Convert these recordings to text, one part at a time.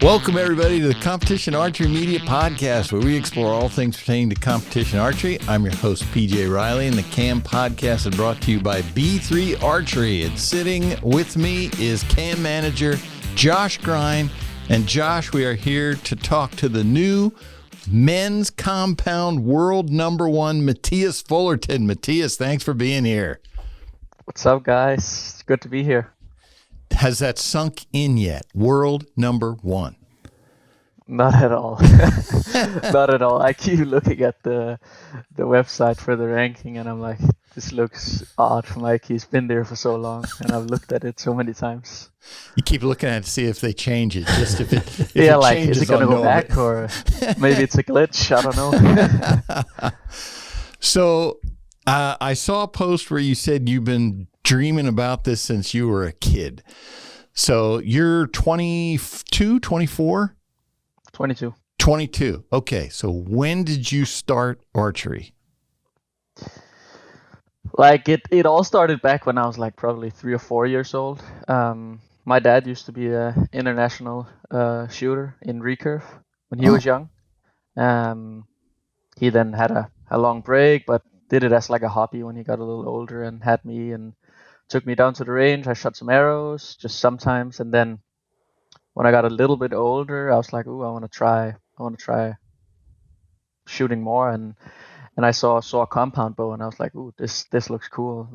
Welcome, everybody, to the Competition Archery Media Podcast, where we explore all things pertaining to competition archery. I'm your host, PJ Riley, and the CAM Podcast is brought to you by B3 Archery. And sitting with me is CAM Manager Josh Grine. And Josh, we are here to talk to the new men's compound world number one, Mathias Fullerton. Mathias, thanks for being here. What's up, guys? It's good to be here. Has that sunk in yet? World number one? Not at all. Not at all. I keep looking at the website for the ranking, and I'm like, this looks odd from Mike. He's been there for so long, and I've looked at it so many times. You keep looking at it to see if they change it. Just if it yeah, it like, changes, is it going to go back, or maybe it's a glitch? I don't know. So I saw a post where you said you've been dreaming about this since you were a kid. So you're 22, 24? 22. 22. Okay. So when did you start archery? Like it all started back when I was like probably 3 or 4 years old. My dad used to be an international shooter in recurve when he was young. He then had a long break, but did it as like a hobby when he got a little older and had me and took me down to the range. I shot some arrows just sometimes, and then when I got a little bit older, I was like, "Ooh, I want to try shooting more." And I saw a compound bow, and I was like, "Ooh, this looks cool."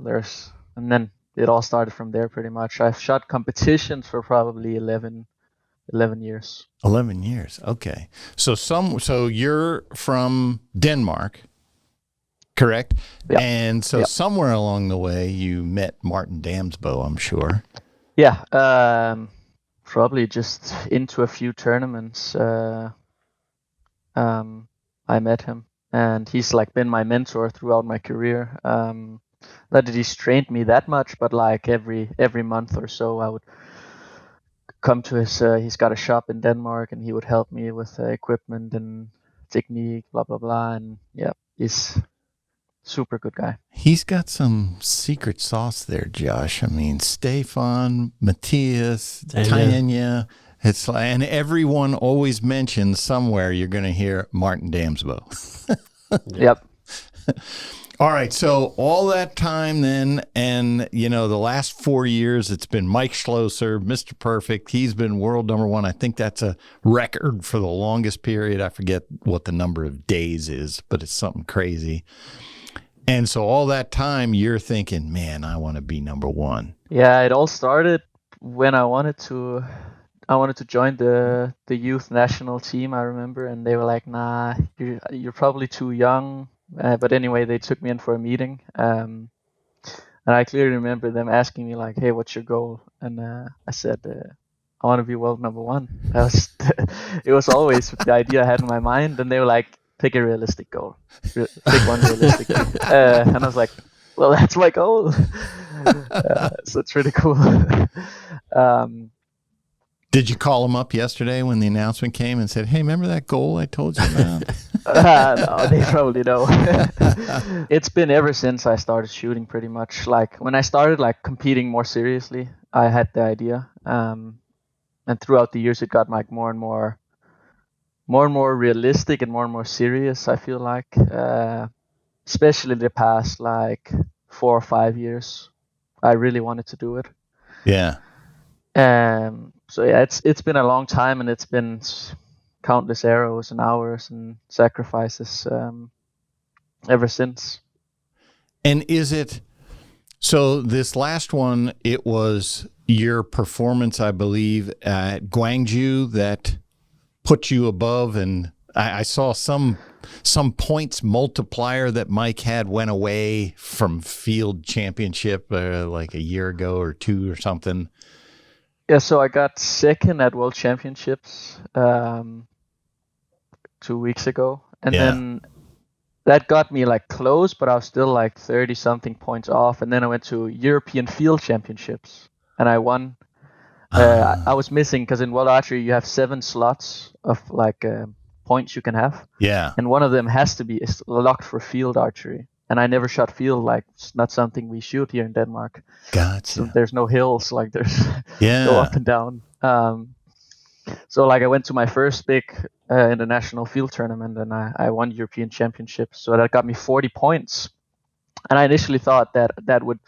And then it all started from there pretty much. I've shot competitions for probably 11 years. 11 years. Okay. So you're from Denmark, correct? Yep. And so somewhere along the way you met Martin Damsbo, I'm sure. Yeah. Probably just into a few tournaments. I met him, and he's like been my mentor throughout my career. Not that he's trained me that much, but like every month or so, I would come to his. He's got a shop in Denmark, and he would help me with equipment and technique, blah blah blah. And yeah, he's super good guy. He's got some secret sauce there, Josh. I mean, Stefan, Matthias, Tanya. It's like, and everyone always mentions somewhere you're going to hear Martin Damsbo. Yep. All right. So all that time then, and the last 4 years, it's been Mike Schloesser, Mr. Perfect. He's been world number one. I think that's a record for the longest period. I forget what the number of days is, but it's something crazy. And so all that time you're thinking, man, I want to be number one. Yeah, it all started when I wanted to join the youth national team, I remember, and they were like, nah, you're probably too young. But anyway, they took me in for a meeting. And I clearly remember them asking me like, hey, what's your goal? And I said, I want to be world number one. It was always the idea I had in my mind. And they were like, pick a realistic goal. Pick one realistic goal. And I was like, well, that's my goal. So it's really cool. Did you call them up yesterday when the announcement came and said, hey, remember that goal I told you about? No, they probably don't. It's been ever since I started shooting pretty much. Like when I started like competing more seriously, I had the idea. And throughout the years, it got like more and more realistic and more serious, I feel like, especially the past like 4 or 5 years, I really wanted to do it. Yeah. So yeah, it's been a long time, and it's been countless arrows and hours and sacrifices ever since. And is it, so this last one, it was your performance, I believe, at Gwangju that put you above, and I saw some points multiplier that Mike had went away from field championship like a year ago or 2 or something. Yeah, so I got second at World Championships 2 weeks ago, and then that got me like close, but I was still like 30 something points off. And then I went to European Field Championships, and I won. I was missing because in World Archery you have 7 slots of like points you can have. Yeah. And one of them has to be locked for field archery. And I never shot field, like it's not something we shoot here in Denmark. Gotcha. So there's no hills, like there's no up and down. So So like I went to my first big international field tournament, and I won European championships. So that got me 40 points. And I initially thought that would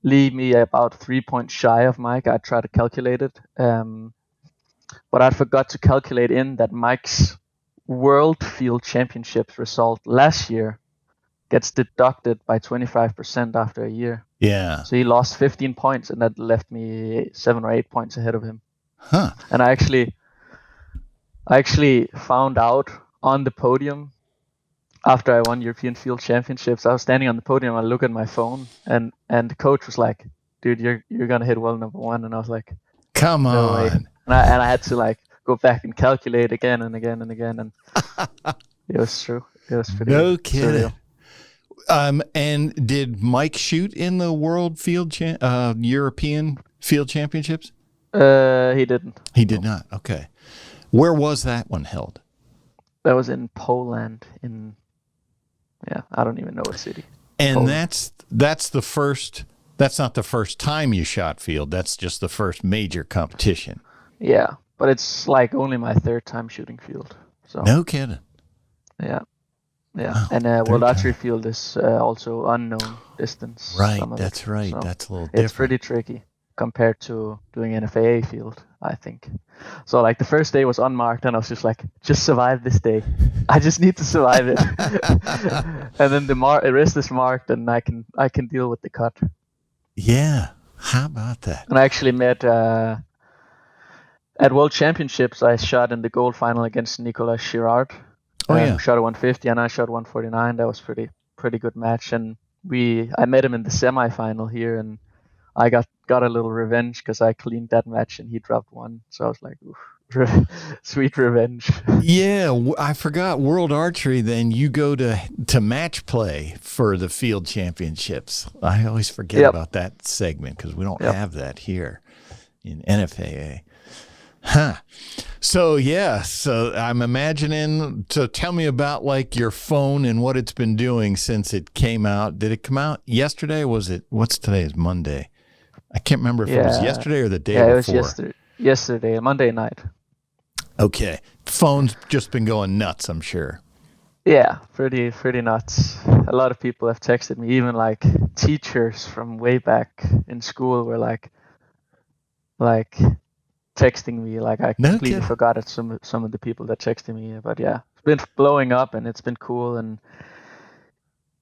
leave me about 3 points shy of Mike. I tried to calculate it, but I forgot to calculate in that Mike's World Field Championships result last year gets deducted by 25% after a year. Yeah. So he lost 15 points, and that left me 7 or 8 points ahead of him. Huh. And I actually found out on the podium after I won European Field Championships. I was standing on the podium. I look at my phone, and the coach was like, "Dude, you're gonna hit world number one." And I was like, Come "No on." way!" And I had to like go back and calculate again and again and again, and it was true. It was pretty No kidding. surreal. And did Mike shoot in the World Field European Field Championships? He didn't. He did not. Okay. Where was that one held? That was in Poland. I don't even know what city. And Poland. that's the first. That's not the first time you shot field. That's just the first major competition. Yeah, but it's like only my third time shooting field. So No kidding. yeah. Wow, And World Archery Field is also unknown distance. Right, some of that's it. right. So That's a little different. it's pretty tricky compared to doing an FAA field, I think. So like the first day was unmarked, and I was just like, just survive this day. I just need to survive it. And then the rest is marked, and I can deal with the cut. Yeah. How about that? And I actually met at World Championships. I shot in the gold final against Nicolas Girard. Oh yeah. Who shot a 150 and I shot 149. That was pretty good match. And I met him in the semifinal here, and I got a little revenge because I cleaned that match and he dropped one. So I was like, oof, sweet revenge. Yeah, I forgot World Archery. Then you go to match play for the field championships. I always forget about that segment because we don't have that here in NFAA. Huh. So I'm imagining. So tell me about like your phone and what it's been doing since it came out. Did it come out yesterday? Was it? What's today? Is Monday? I can't remember if it was yesterday or the day before. It was yesterday, Monday night. Okay, phone's just been going nuts, I'm sure. Yeah, pretty nuts. A lot of people have texted me, even like teachers from way back in school were like texting me. Like I completely forgot it, some of the people that texted me. But yeah, it's been blowing up and it's been cool. And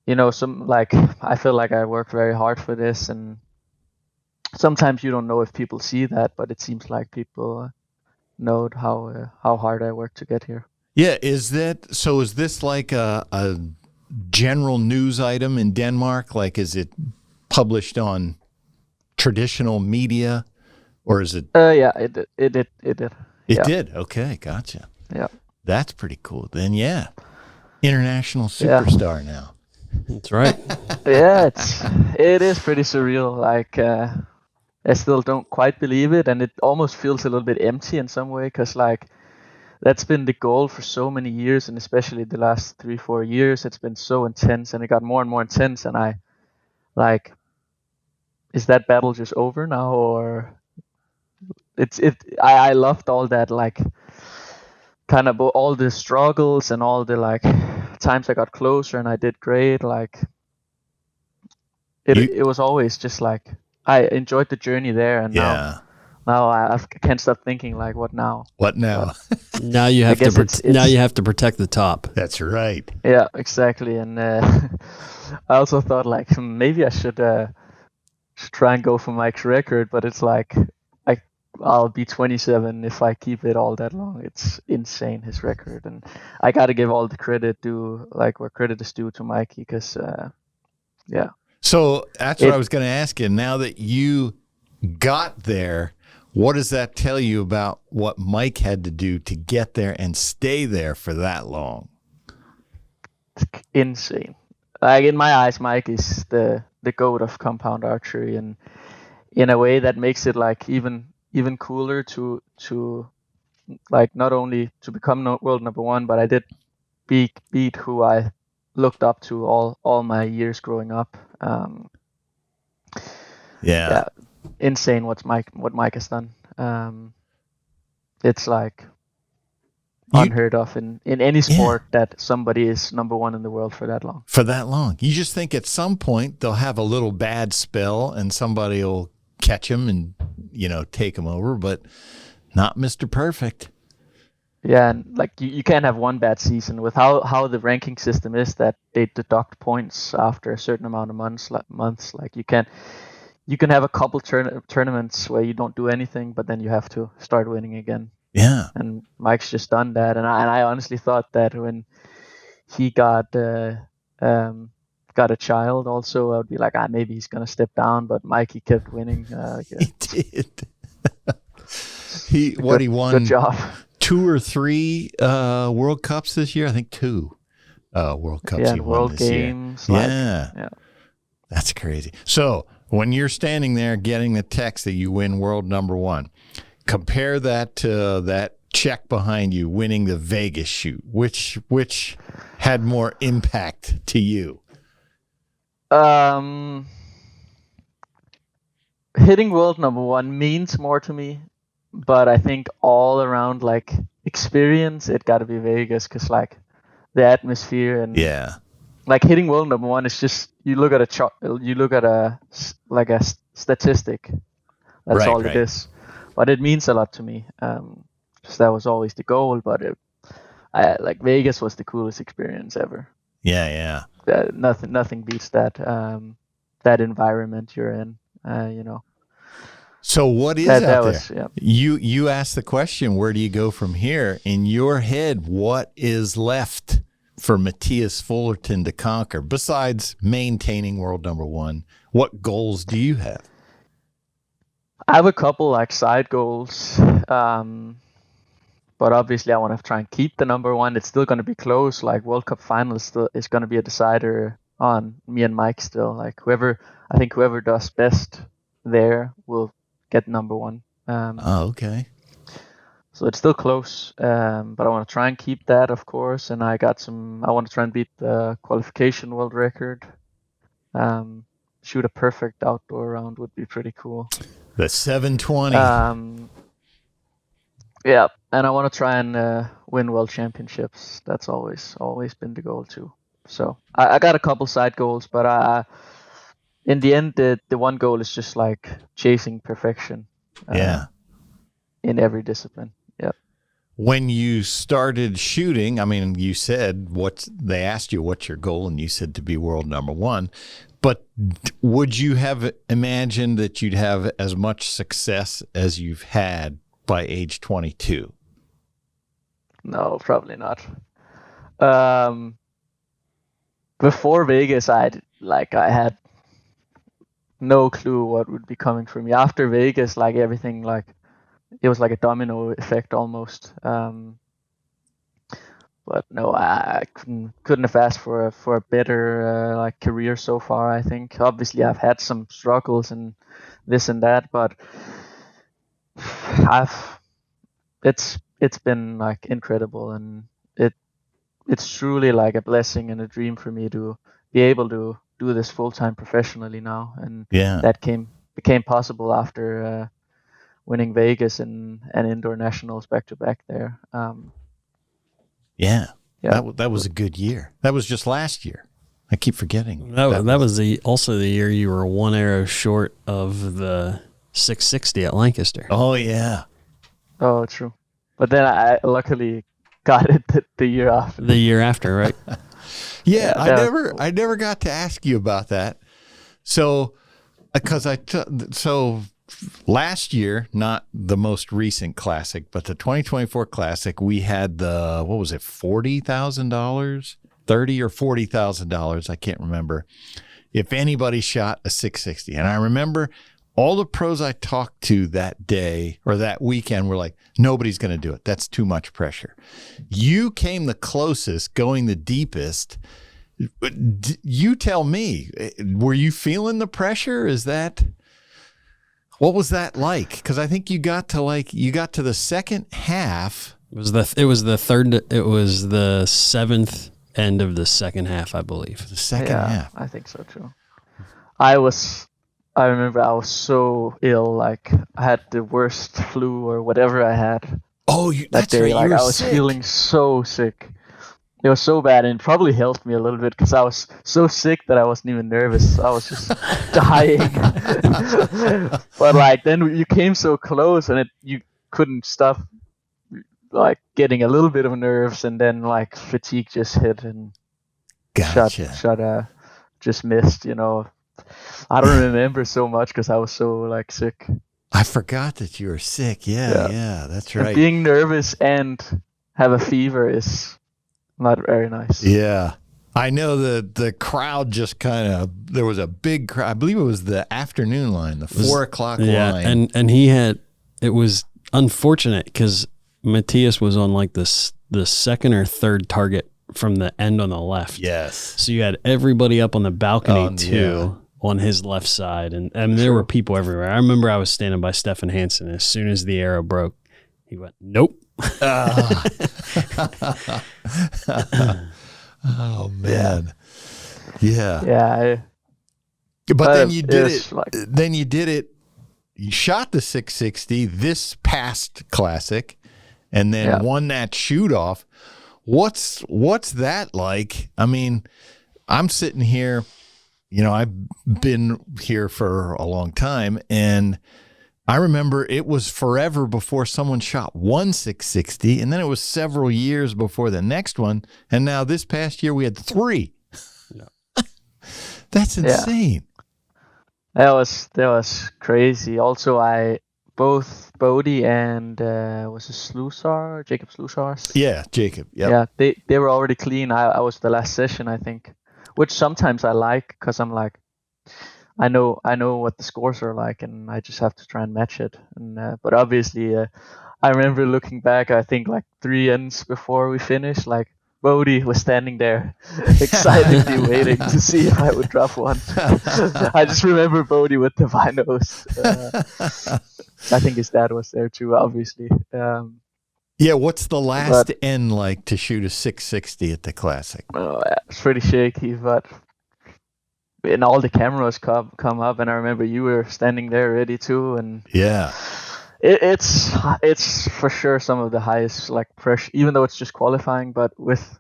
I feel like I worked very hard for this, and sometimes you don't know if people see that, but it seems like people know how hard I worked to get here. Yeah, is this like a general news item in Denmark? Like, is it published on traditional media, or is it? Yeah, it did. It did. Okay, gotcha. Yeah, that's pretty cool. Then, yeah, international superstar now. That's right. Yeah, it is pretty surreal. Like, I still don't quite believe it, and it almost feels a little bit empty in some way, because like that's been the goal for so many years, and especially the last 3-4 years, it's been so intense, and it got more and more intense. And I like, is that battle just over now, or I loved all that, like kind of all the struggles and all the like times I got closer and I did great. Like it was always just like I enjoyed the journey there, and now I can't stop thinking like, what now? What now? Now you have now you have to protect the top. That's right. Yeah, exactly. And I also thought like maybe I should try and go for Mike's record, but it's like I'll be 27 if I keep it all that long. It's insane, his record, and I got to give all the credit where credit is due to Mikey, because yeah. So that's what I was going to ask you. Now that you got there, what does that tell you about what Mike had to do to get there and stay there for that long? It's insane. Like in my eyes, Mike is the GOAT of compound archery, and in a way that makes it like even cooler to like not only to become world number one, but I did beat who I looked up to all my years growing up. Yeah, insane what Mike has done. It's like unheard of in any sport that somebody is number one in the world for that long. For that long. You just think at some point they'll have a little bad spell and somebody will catch him and, take him over, but not Mr. Perfect. Yeah, and like you can't have one bad season with how the ranking system is that they deduct points after a certain amount of months. Like you can have a couple tournaments where you don't do anything, but then you have to start winning again. Yeah. And Mike's just done that, and I honestly thought that when he got a child, also I would be like, maybe he's gonna step down, but Mike, he kept winning. He did. He won. Good job. 2 or 3 World Cups this year. I think 2 World Cups. Yeah, he World won this Games. Year. Yeah. That's crazy. So when you're standing there getting the text that you win world number 1, compare that to that check behind you winning the Vegas shoot. Which had more impact to you? Hitting world number 1 means more to me, but I think all around like experience, it got to be Vegas, because like the atmosphere and like hitting world number 1 is just you look at a statistic. That's all it is. But it means a lot to me. Because that was always the goal. But Vegas was the coolest experience ever. Yeah. Nothing beats that environment you're in. So what is out there? Was, yeah. You asked the question, where do you go from here? In your head, what is left for Mathias Fullerton to conquer besides maintaining world number 1? What goals do you have? I have a couple like side goals, but obviously I want to try and keep the number 1. It's still going to be close. Like World Cup finals still is going to be a decider on me and Mike still. Like whoever does best there will get number 1. Okay. So it's still close, but I want to try and keep that, of course. And I want to try and beat the qualification world record. Shoot a perfect outdoor round would be pretty cool. The 720. Yeah, and I want to try and win world championships. That's always been the goal too. So I got a couple side goals, but in the end, the one goal is just like chasing perfection. In every discipline. Yeah. When you started shooting, I mean, you said they asked you what's your goal, and you said to be world number 1. But would you have imagined that you'd have as much success as you've had by age 22? No, probably not. Before Vegas, I had no clue what would be coming for me. After Vegas, like everything, like it was like a domino effect almost. But no, I couldn't have asked for a better career so far. I think obviously I've had some struggles and this and that, but it's been like incredible, and it's truly like a blessing and a dream for me to be able to do this full time professionally now, and that became possible after winning Vegas and indoor nationals back to back there. That was a good year. That was just last year. I keep forgetting. That was also the year you were 1 arrow short of the 660 at Lancaster. Oh yeah. Oh, true. But then I luckily got it the year after. The year after, right? I never got to ask you about that. So, because last year, not the most recent classic, but the 2024 classic, we had the, what was it, $40,000, $30,000 or $40,000, I can't remember, if anybody shot a 660. And I remember all the pros I talked to that day or that weekend were like, nobody's going to do it. That's too much pressure. You came the closest, going the deepest. You tell me, were you feeling the pressure? What was that like? Because I think you got to the second half. It was the 7th end of the second half, I believe. The second half. I think so too. I remember I was so ill, like I had the worst flu or whatever I had. Oh, that that's day. right. Like You were I was sick. feeling so sick. It was so bad, and it probably helped me a little bit because I was so sick that I wasn't even nervous. I was just dying. But like then you came so close, and you couldn't stop like getting a little bit of nerves, and then like fatigue just hit and Gotcha. just missed. You know, I don't remember so much because I was so like sick. I forgot that you were sick. Yeah, that's right. And being nervous and have a fever is not very nice. Yeah. I know the crowd just there was a big crowd. I believe it was the afternoon line, the 4 o'clock line. And it was unfortunate because Mathias was on like the second or third target from the end on the left. Yes. So you had everybody up on the balcony on his left side. And there were people everywhere. I remember I was standing by Stefan Hansen. As soon as the arrow broke, he went, nope. Oh man. Yeah. Yeah. But then you did it. Like, then you did it. You shot the 660 this past classic, and then won that shoot off. What's that like? I mean, I'm sitting here. You know, I've been here for a long time, and I remember it was forever before someone shot one 660, and then it was several years before the next one, and now this past year we had 3. Yeah. That's insane. That was crazy. Also, both Bodie and was it Schloesser, Jacob Schloesser? Yeah, Jacob. Yep. Yeah, they were already clean. I was the last session, I think, which sometimes I like because I'm like, I know what the scores are like, and I just have to try and match it. And but obviously, I remember looking back. I think like 3 ends before we finished, like Bodie was standing there, excitedly waiting to see if I would drop one. I just remember Bodie with the vinos. I think his dad was there too, obviously. Yeah, what's the last end like to shoot a 660 at the Classic? Oh, yeah, it's pretty shaky, but and all the cameras come up, and I remember you were standing there ready too, and yeah, it's for sure some of the highest like pressure, even though it's just qualifying, but with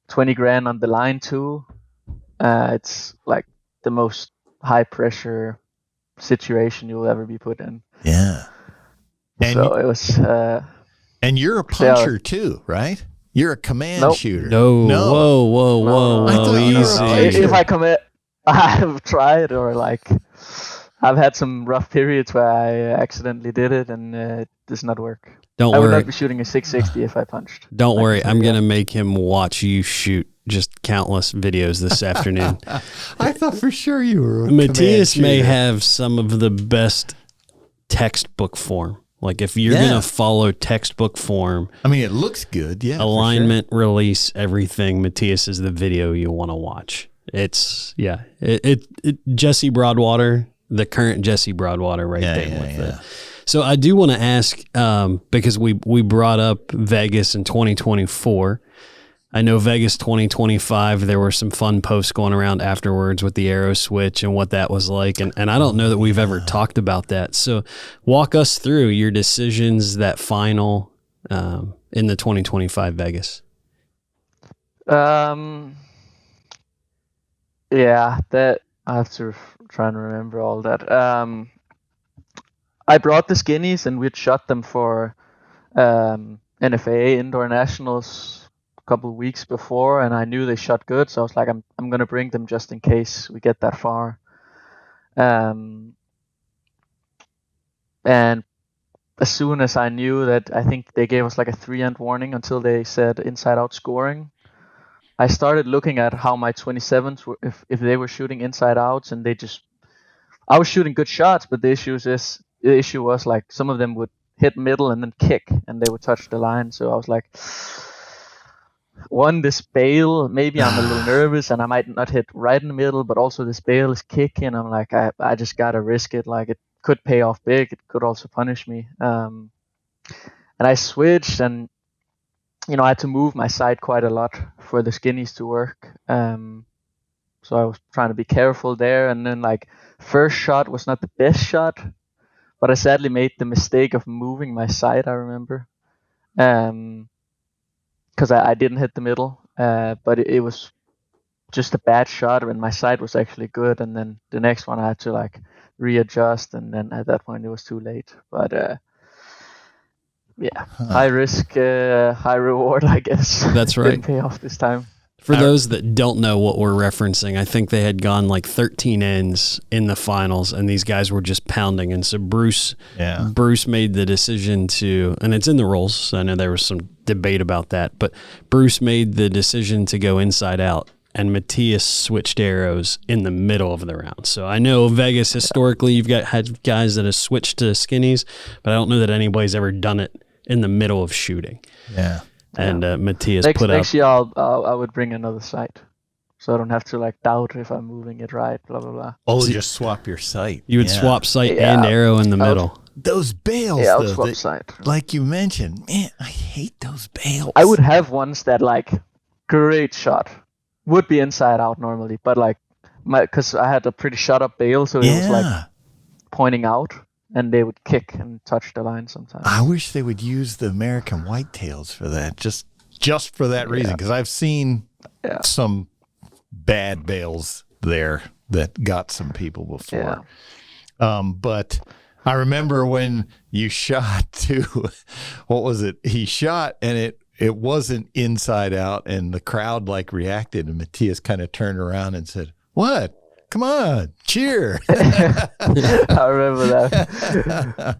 20 grand on the line too, it's like the most high pressure situation you'll ever be put in. Yeah, and so it was. And you're a puncher too, right? You're a command shooter. No. Whoa. Easy. If I commit, I've tried, or like I've had some rough periods where I accidentally did it, and it does not work. I would not be shooting a 660 if I punched. Don't worry. I'm going to make him watch you shoot just countless videos this afternoon. I thought for sure you were a Mathias may have some of the best textbook form. Like if you're going to follow textbook form. I mean, it looks good. Yeah. Alignment, release, everything. Mathias is the video you want to watch. It's, Jesse Broadwater, the current Jesse Broadwater there. So I do want to ask, because we brought up Vegas in 2024. I know Vegas 2025, there were some fun posts going around afterwards with the arrow switch and what that was like. And I don't know that we've ever talked about that. So walk us through your decisions, that final in the 2025 Vegas. Yeah, that I have to try and remember all that. I brought the skinnies and we'd shot them for NFA Indoor Nationals couple of weeks before, and I knew they shot good, so I was like, I'm gonna bring them just in case we get that far. And as soon as I knew that, I think they gave us like a 3-end warning until they said inside out scoring, I started looking at how my 27s were, if they were shooting inside outs, and I was shooting good shots, but the issue was like some of them would hit middle and then kick, and they would touch the line. So I was like, this bail, maybe I'm a little nervous and I might not hit right in the middle, but also this bail is kicking. I'm like, I just gotta risk it. Like it could pay off big. It could also punish me. And I switched, and I had to move my sight quite a lot for the skinnies to work. So I was trying to be careful there. And then like first shot was not the best shot, but I sadly made the mistake of moving my sight, I remember. because I didn't hit the middle, but it was just a bad shot, and my sight was actually good. And then the next one I had to like readjust, and then at that point it was too late. But high risk, high reward, I guess. That's right. Didn't pay off this time. For those that don't know what we're referencing, I think they had gone like 13 ends in the finals, and these guys were just pounding. And so Bruce made the decision to, and it's in the rules, so I know there was some debate about that, but Bruce made the decision to go inside out, and Mathias switched arrows in the middle of the round. So I know Vegas, historically, you've had guys that have switched to skinnies, but I don't know that anybody's ever done it in the middle of shooting. Yeah. And Mathias next up. Next year, I would bring another sight, so I don't have to like doubt if I'm moving it right. Blah blah blah. Oh, just swap your sight. You would swap sight and arrow in the middle. Those bails, I would though, swap sight. like you mentioned, man, I hate those bails. I would have ones that like great shot would be inside out normally, but like because I had a pretty shut up bail, so it was like pointing out. And they would kick and touch the line sometimes. I wish they would use the American whitetails for that, just for that reason, because I've seen some bad bails there that got some people before. But I remember when you shot too, what was it? He shot and it wasn't inside out, and the crowd like reacted, and Mathias kind of turned around and said, "What? Come on, cheer." I remember that.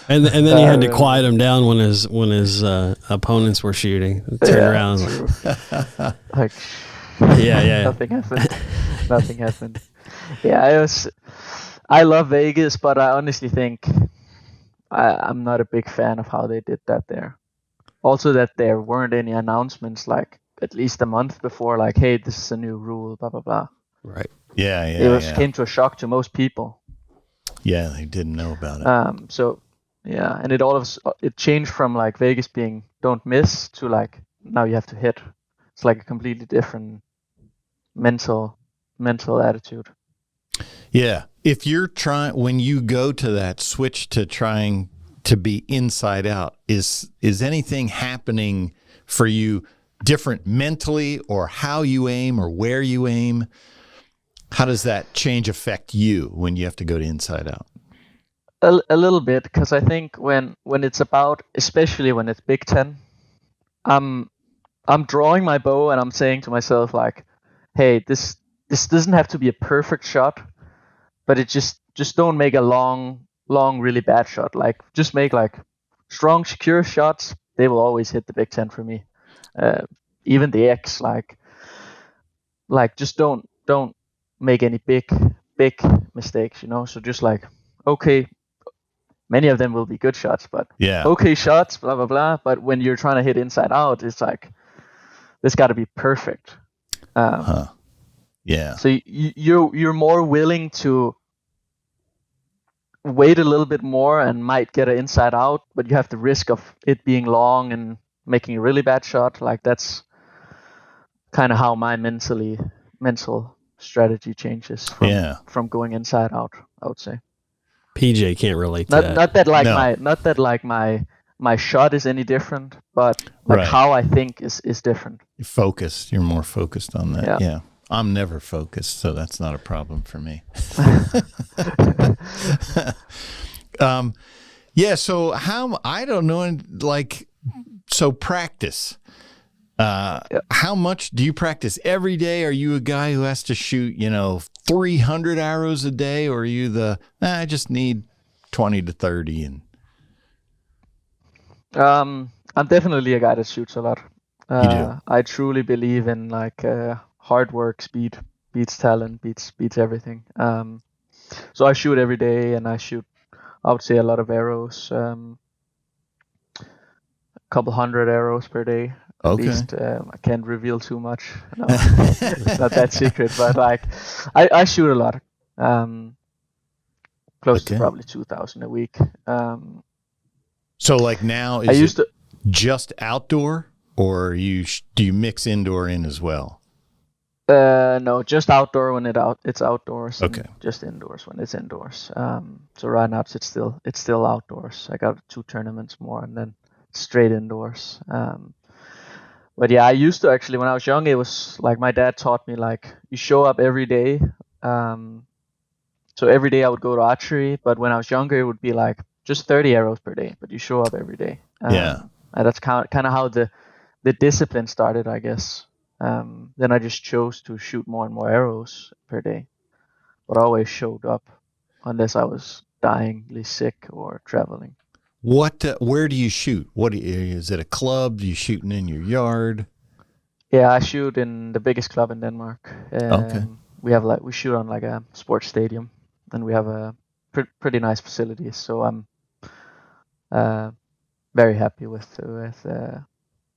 And then he had to quiet him down when his opponents were shooting. Turn around. Like, Nothing happened. Yeah, I love Vegas, but I honestly think I'm not a big fan of how they did that there. Also, that there weren't any announcements like at least a month before, like, hey, this is a new rule, blah blah blah. Right. Yeah. It came to a shock to most people. Yeah, they didn't know about it. And it changed from like Vegas being don't miss to like now you have to hit. It's like a completely different mental attitude. Yeah, if you're when you go to that switch to trying to be inside out, is anything happening for you different mentally, or how you aim, or where you aim? How does that change affect you when you have to go to inside out? A little bit, because I think when it's about, especially when it's Big Ten, I'm drawing my bow and I'm saying to myself like, hey, this doesn't have to be a perfect shot, but it just don't make a long really bad shot. Like just make like strong secure shots. They will always hit the Big Ten for me. Even the X, like just don't make any big mistakes, So just like, okay, many of them will be good shots, but okay shots, blah blah blah. But when you're trying to hit inside out, it's like this got to be perfect. So you're more willing to wait a little bit more and might get an inside out, but you have the risk of it being long and making a really bad shot. Like that's kind of how my mental strategy changes from going inside out, I would say. PJ can't relate to that. Not that my shot is any different, but like how I think is different. You're focused. You're more focused on that. Yeah. I'm never focused, so that's not a problem for me. So I don't know, like, so practice. How much do you practice every day? Are you a guy who has to shoot, 300 arrows a day, or are you I just need 20 to 30? And I'm definitely a guy that shoots a lot. You do? I truly believe in like hard work, speed beats talent, beats everything. So I shoot every day, and I shoot, I would say, a lot of arrows. A couple hundred arrows per day. At least. I can't reveal too much. No, it's not that secret, but like I shoot a lot. Close to probably 2,000 a week. So like now, is it just outdoor, or do you mix indoor in as well? No, just outdoor when it's outdoors. Okay. Just indoors when it's indoors. So right now it's still outdoors. I got 2 tournaments more, and then straight indoors. But yeah, I used to actually, when I was young, it was like my dad taught me, like, you show up every day. So every day I would go to archery, but when I was younger, it would be like just 30 arrows per day, but you show up every day. And that's kind of how the discipline started, I guess. Then I just chose to shoot more and more arrows per day, but I always showed up unless I was dyingly sick or traveling. Where do you shoot? Is it a club? Are you shooting in your yard? Yeah, I shoot in the biggest club in Denmark. Okay. We shoot on like a sports stadium, and we have a pretty nice facilities. So I'm very happy with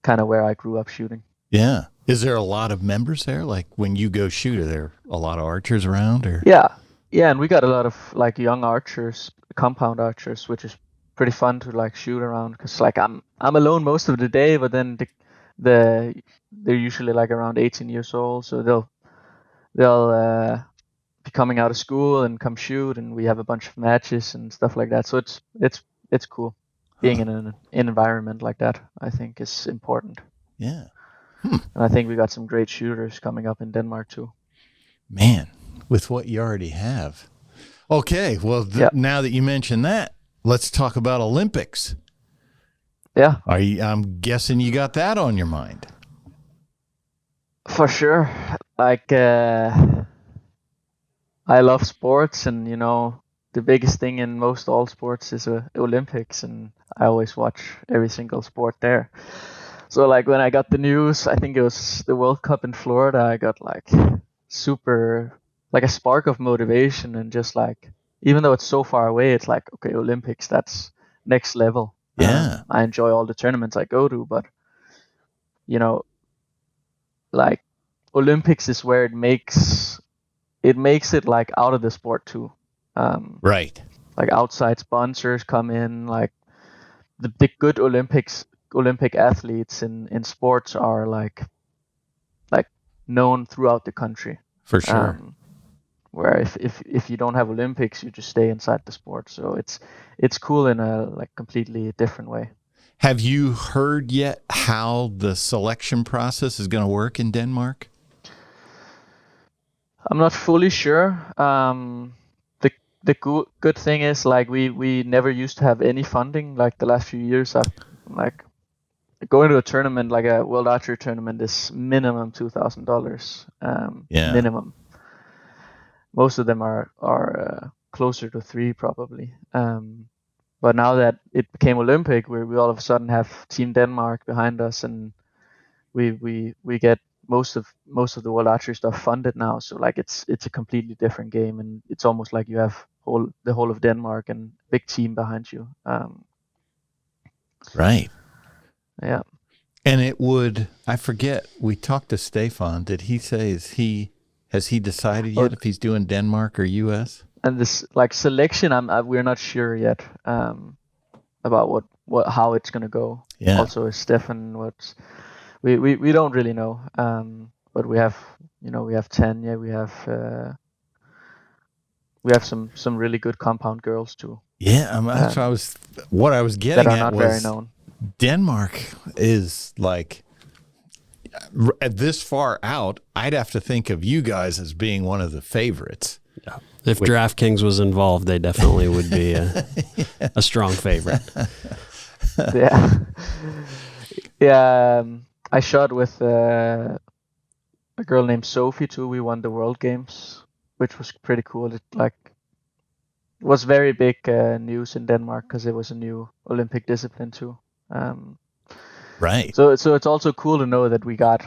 kind of where I grew up shooting. Yeah. Is there a lot of members there? Like when you go shoot, are there a lot of archers around? Or Yeah, and we got a lot of like young archers, compound archers, which is pretty fun to like shoot around, because like I'm alone most of the day, but then they're usually like around 18 years old, so they'll be coming out of school and come shoot, and we have a bunch of matches and stuff like that. So it's cool being in an environment like that. I think is important. Yeah. And I think we got some great shooters coming up in Denmark too. Man, with what you already have. Okay, well, now that you mentioned that, let's talk about Olympics. Yeah. I'm guessing you got that on your mind. For sure. Like, I love sports, and the biggest thing in most all sports is Olympics, and I always watch every single sport there. So like when I got the news, I think it was the World Cup in Florida, I got like super, like a spark of motivation, and just like, even though it's so far away, it's like, okay, Olympics, that's next level. Yeah. I enjoy all the tournaments I go to, but like Olympics is where it makes it like out of the sport too. Right. Like outside sponsors come in, like the good Olympic athletes in sports are like known throughout the country. For sure. Where if you don't have Olympics, you just stay inside the sport. So it's cool in a like completely different way. Have you heard yet how the selection process is going to work in Denmark? I'm not fully sure. The good thing is, like, we never used to have any funding. Like the last few years, I've like going to a tournament, like a World Archery tournament, is minimum $2,000. Minimum. Most of them are closer to $3,000 probably. But now that it became Olympic, we all of a sudden have Team Denmark behind us, and we get most of the World Archery stuff funded now. So like it's a completely different game, and it's almost like you have the whole of Denmark and big team behind you. Right. Yeah. And it would, I forget, we talked to Stefan. Did he say, has he decided yet if he's doing Denmark or US? And this like selection, we're not sure yet about how it's gonna go. Yeah. Also, Stefan, we don't really know. But we have Tanya, we have some really good compound girls too. Yeah, that's what I was getting that are at not was very known. Denmark is like this far out. I'd have to think of you guys as being one of the favorites. Yeah. If DraftKings was involved, they definitely would be a strong favorite. Yeah. I shot with a girl named Sophie too. We won the World Games, which was pretty cool. It was very big news in Denmark because it was a new Olympic discipline too. Right. So it's also cool to know that we got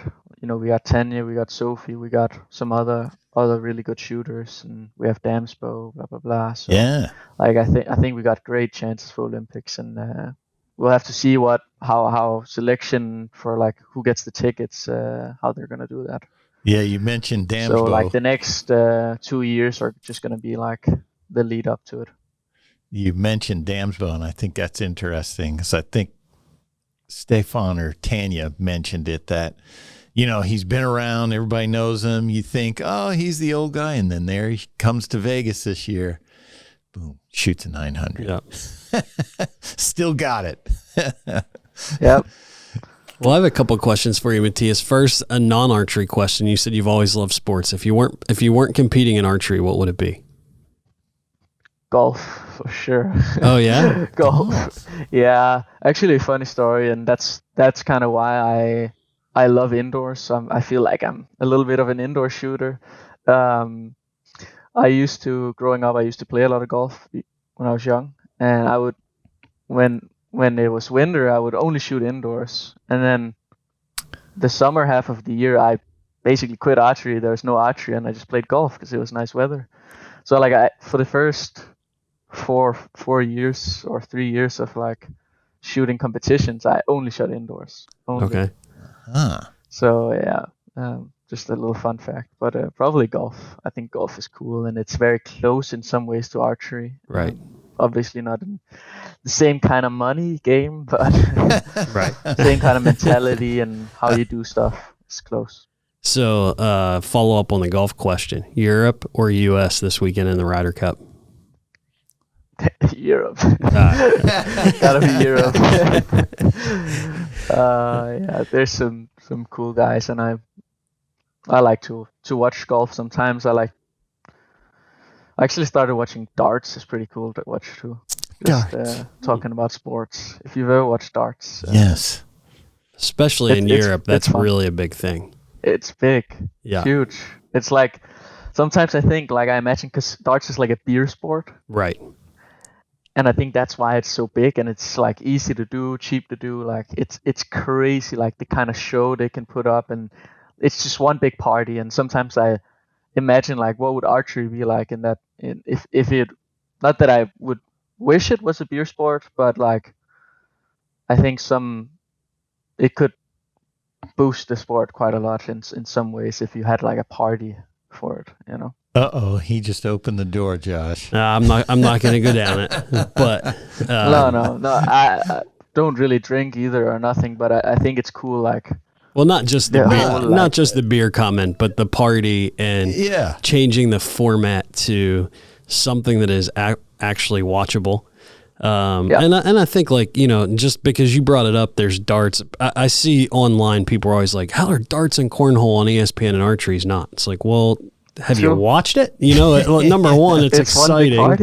Tanya, we got Sophie, we got some other really good shooters, and we have Damsbo, blah blah blah. So yeah, like I think we got great chances for Olympics, and we'll have to see how selection for like who gets the tickets, how they're gonna do that. Yeah, you mentioned Damsbo. So like the next 2 years are just gonna be like the lead up to it. You mentioned Damsbo, and I think that's interesting because I think Stefan or Tanya mentioned it that, he's been around, everybody knows him. You think, oh, he's the old guy. And then there he comes to Vegas this year. Boom, shoots a 900. Yeah. Still got it. Yep. Well, I have a couple of questions for you, Mathias. First, a non-archery question. You said you've always loved sports. If you weren't competing in archery, what would it be? Golf, for sure. Oh yeah, Golf. Yeah, actually, a funny story, and that's kind of why I love indoors. I feel like I'm a little bit of an indoor shooter. Um, Growing up, I used to play a lot of golf when I was young, and I would when it was winter, I would only shoot indoors, and then the summer half of the year, I basically quit archery. There was no archery, and I just played golf because it was nice weather. So like for the first 4 years or 3 years of like shooting competitions, I only shot indoors. Only. Okay. So yeah, just a little fun fact. But probably golf. I think golf is cool, and it's very close in some ways to archery. Right. Obviously not in the same kind of money game, but Right. same kind of mentality and how you do stuff is close. So, follow up on the golf question: Europe or U.S. this weekend in the Ryder Cup? Europe. Gotta be Europe. Yeah, there's some cool guys, and I like to watch golf sometimes. I actually started watching darts. It's pretty cool to watch too. Just talking about sports. If you've ever watched darts. Yes. Especially in Europe, that's really a big thing. It's big. Yeah. Huge. It's like, sometimes I think, like I imagine, because darts is like a beer sport. Right. And I think that's why it's so big, and it's like easy to do, cheap to do. Like it's crazy, like the kind of show they can put up, and it's just one big party. And sometimes I imagine like what would archery be like if it, not that I would wish it was a beer sport, but like I think it could boost the sport quite a lot in some ways if you had like a party for it, you know. He just opened the door, Josh. I'm not going to go down it, but No. I don't really drink either or nothing, but I think it's cool. Like, well, not just the beer, not just the beer comment, but the party and changing the format to something that is actually watchable. And I think, like, you know, just because you brought it up, there's darts. I see online people are always like, how are darts and cornhole on ESPN and archery is not? It's like, well, have you watched it? You know, number one, it's exciting.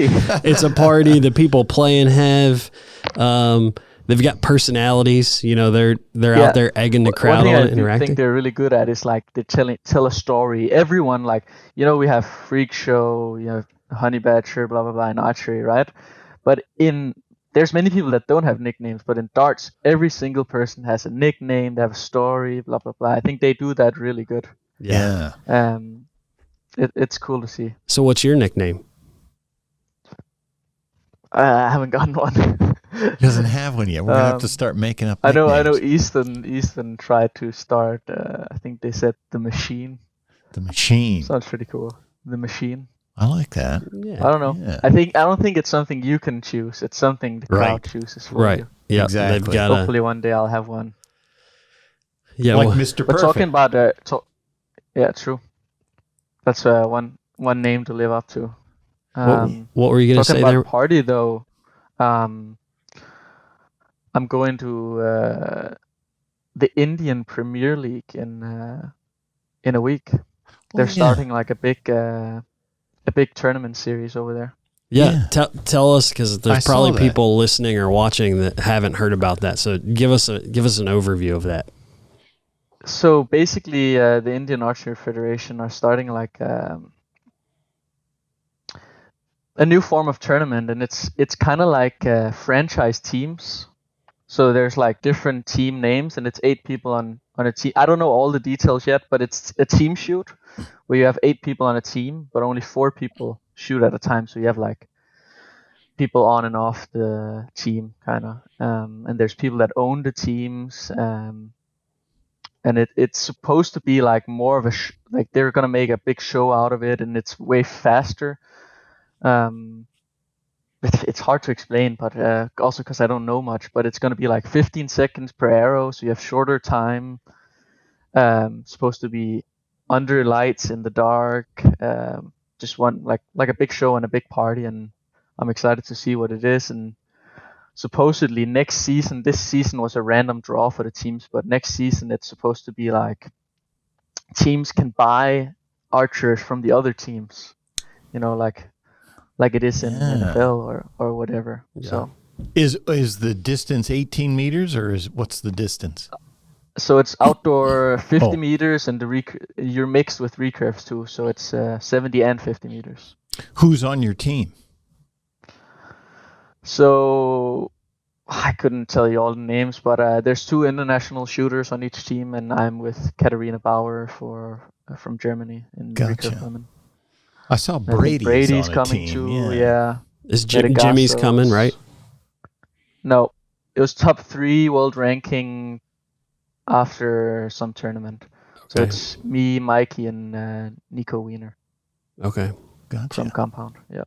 It's a party. The people playing have, they've got personalities. You know, they're out there egging the crowd on, interacting. I think they're really good at is like they tell a story. Everyone, like, you know, we have Freak Show, you know, Honey Badger, blah blah blah, in archery, right? But there's many people that don't have nicknames, but in darts, every single person has a nickname. They have a story, blah blah blah. I think they do that really good. Yeah. It's cool to see. So what's your nickname? I haven't gotten one. He doesn't have one yet. We're gonna have to start making up nicknames. I know. Easton tried to start. I think they said the Machine. The Machine sounds pretty cool. The Machine. I like that. Yeah. I don't know. Yeah. I don't think it's something you can choose. It's something the crowd chooses for you. Yeah, exactly. They've got hopefully one day I'll have one. Yeah, like Mr. Perfect. But talking about yeah, true. That's one name to live up to. What were you going to say there? Talking about party though, I'm going to the Indian Premier League in a week. They're starting like a big tournament series over there. Yeah. Tell us, because there's probably people listening or watching that haven't heard about that. So give us an overview of that. So basically, the Indian Archery Federation are starting like a new form of tournament, and it's kind of like franchise teams. So there's like different team names, and it's 8 people on a team. I don't know all the details yet, but it's a team shoot where you have 8 people on a team, but only 4 people shoot at a time. So you have like people on and off the team, kind of, and there's people that own the teams. And it's supposed to be like more of a like they're gonna make a big show out of it, and it's way faster. It's hard to explain, but also because I don't know much. But it's gonna be like 15 seconds per arrow, so you have shorter time. Supposed to be under lights in the dark. Just one like a big show and a big party, and I'm excited to see what it is and supposedly next season, this season was a random draw for the teams, but next season it's supposed to be like teams can buy archers from the other teams, like it is in NFL or whatever. Yeah. So is the distance 18 meters, or what's the distance? So it's outdoor 50 meters, and you're mixed with recurves too. So it's 70 and 50 meters. Who's on your team? So I couldn't tell you all the names, but there's 2 international shooters on each team, and I'm with Katharina Bauer from Germany in recurve women. I saw Brady's on coming team. too. Yeah. Is Jimmy's coming, right? No, it was top 3 world ranking after some tournament. Okay. So it's me, Mikey, and Nico Wiener. Okay. Gotcha. From Compound. Yeah.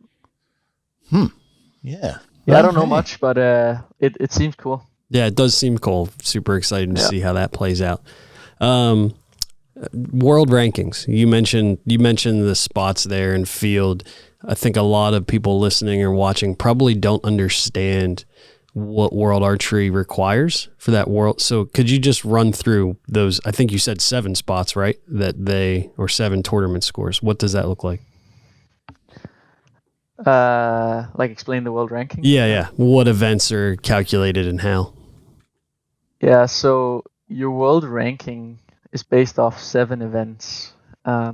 Yeah. Yeah, I don't know much, but it seems cool. Yeah, it does seem cool. Super excited to see how that plays out. World rankings. You mentioned the spots there in field. I think a lot of people listening or watching probably don't understand what World Archery requires for that world. So could you just run through those? I think you said 7 spots, right? Or 7 tournament scores. What does that look like? Like explain the world ranking? Yeah. What events are calculated and how? Yeah, so your world ranking is based off 7 events. I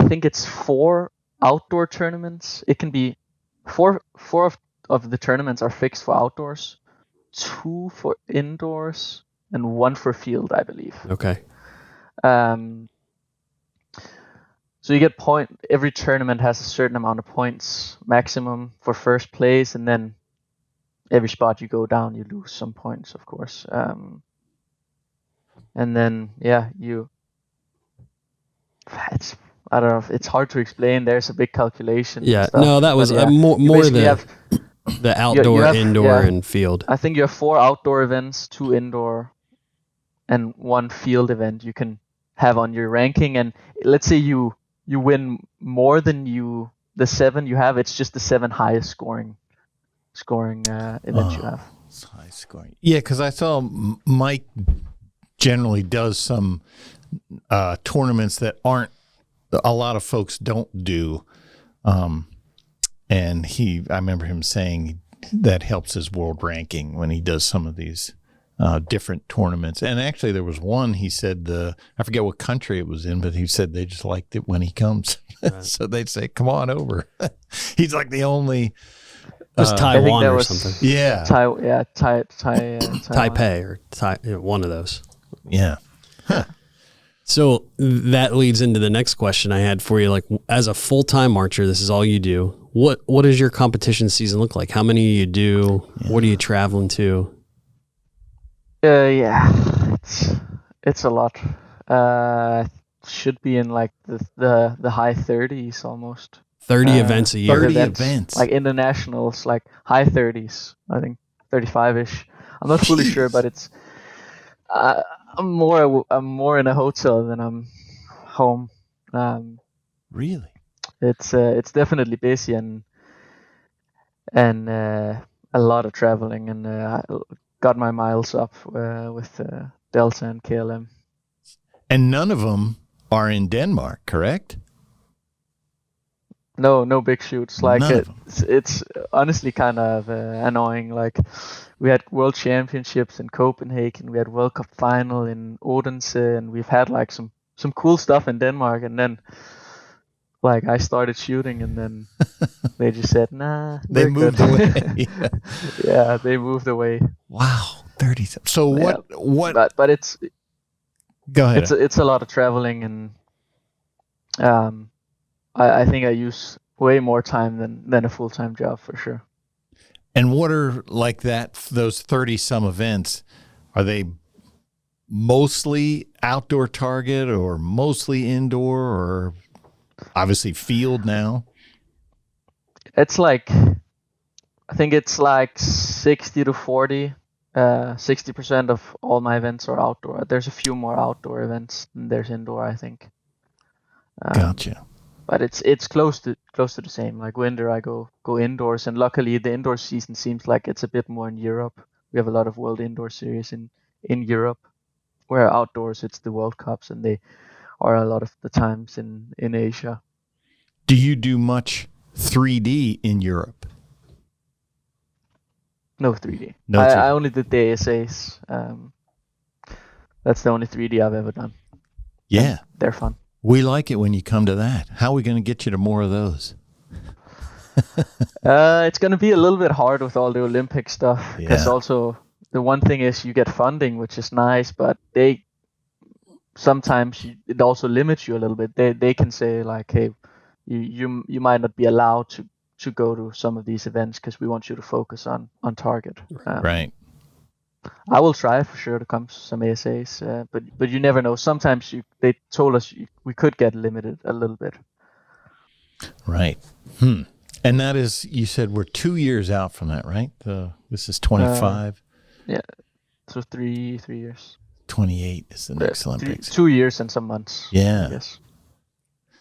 think it's 4 outdoor tournaments. It can be 4 of the tournaments are fixed for outdoors, 2 for indoors, and 1 for field, I believe. Okay. So you get every tournament has a certain amount of points maximum for first place, and then every spot you go down, you lose some points, of course. And then, I don't know. It's hard to explain. There's a big calculation. Yeah, stuff, no, that was more the outdoor, indoor, and field. I think you have 4 outdoor events, 2 indoor, and 1 field event you can have on your ranking. And let's say you win more than the 7 you have. It's just the 7 highest scoring events you have. It's high scoring. Yeah, because I saw Mike generally does some tournaments that aren't a lot of folks don't do. And I remember him saying that helps his world ranking when he does some of these different tournaments. And actually there was one, he said, I forget what country it was in, but he said they just liked it when he comes. Right. So they'd say, come on over. He's like the only... It was Taiwan or something. Yeah. Taipei or one of those. Yeah. Huh. So that leads into the next question I had for you. Like, as a full-time archer, this is all you do. What does your competition season look like? How many you do? Yeah. What are you traveling to? It's a lot. Should be in like the high 30s almost. 30 events a year. 30 events. Like internationals, like high 30s. I think 35ish. I'm not fully sure, but it's. I'm more in a hotel than I'm home. Really? It's definitely busy and a lot of traveling, and I got my miles up with Delta and KLM. And none of them are in Denmark, correct? No big shoots. Like it's honestly kind of annoying. Like we had World Championships in Copenhagen, we had World Cup final in Odense, and we've had like some cool stuff in Denmark. And then like I started shooting, and then they just said, "Nah." They moved away. Yeah, they moved away. Wow, 30. So what? But it's. Go ahead. It's a lot of traveling, and I think I use way more time than a full-time job for sure. And what are like those 30 some events? Are they mostly outdoor target or mostly indoor, or obviously field now? It's like, I think it's like 60 to 40. 60% of all my events are outdoor. There's a few more outdoor events than there's indoor, I think. Gotcha. but it's close to the same. Like winter, I go indoors, and luckily the indoor season seems like it's a bit more in Europe. We have a lot of World Indoor Series in Europe, where outdoors it's the World Cups, and they are a lot of the times in Asia. Do you do much 3D in Europe? No 3D. No 3D. I only did the ASAs. That's the only 3D I've ever done. Yeah. And they're fun. We like it when you come to that. How are we going to get you to more of those? It's going to be a little bit hard with all the Olympic stuff, because also the one thing is you get funding, which is nice, but they sometimes it also limits you a little bit. They can say like, hey, you might not be allowed to go to some of these events because we want you to focus on target. Right. I will try for sure to come to some ASAs, but you never know. Sometimes they told us we could get limited a little bit. Right. And that is, you said we're 2 years out from that, right? This is 25. Yeah. So 3 years. 28 is the next Olympics. 2 years and some months. Yeah. Yes.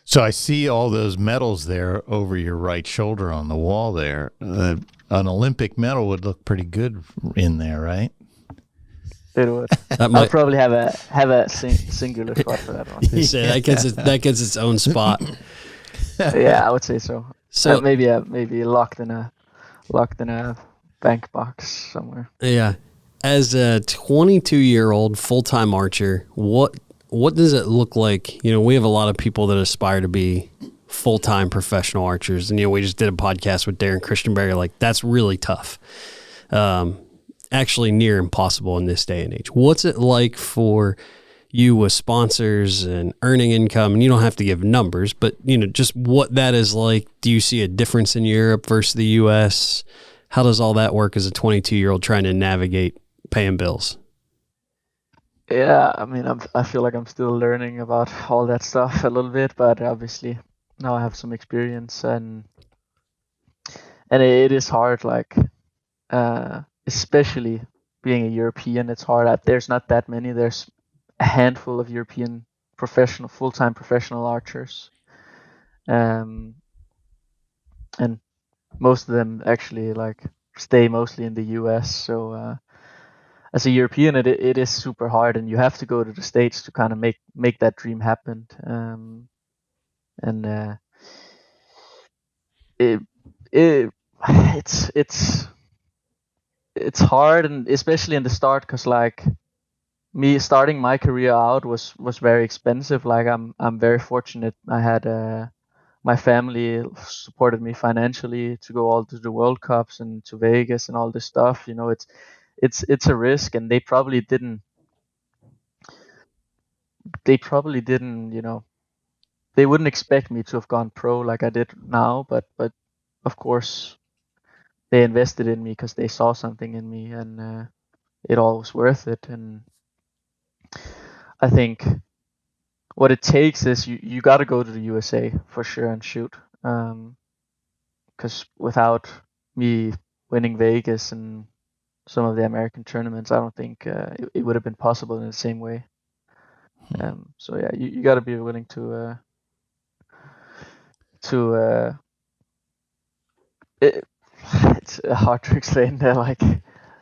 So I see all those medals there over your right shoulder on the wall there. An Olympic medal would look pretty good in there, right? It would. I'll probably have a singular spot for that one. That gets its own spot. Yeah, I would say so. So maybe locked in a bank box somewhere. Yeah. As a 22-year-old full-time archer, what does it look like? You know, we have a lot of people that aspire to be full-time professional archers, and we just did a podcast with Darren Christianberry. Like, that's really tough. Actually near impossible in this day and age. What's it like for you with sponsors and earning income? And you don't have to give numbers, but just what that is like. Do you see a difference in Europe versus the US? How does all that work as a 22-year-old trying to navigate paying bills? Yeah, I mean, I feel like I'm still learning about all that stuff a little bit, but obviously now I have some experience, and it is hard, like, especially being a European, it's hard. There's not that many. There's a handful of European full-time professional archers, and most of them actually like stay mostly in the US. So as a European, it is super hard, and you have to go to the States to kind of make that dream happen. It's hard, and especially in the start, because like me starting my career out was very expensive. Like I'm very fortunate. I had my family supported me financially to go all to the World Cups and to Vegas and all this stuff. It's a risk, and they probably didn't. They wouldn't expect me to have gone pro like I did now, but of course they invested in me because they saw something in me, and it all was worth it. And I think what it takes is you got to go to the USA for sure and shoot, because without me winning Vegas and some of the American tournaments, I don't think it would have been possible in the same way. So yeah, you got to be willing to it's hard to explain that, like.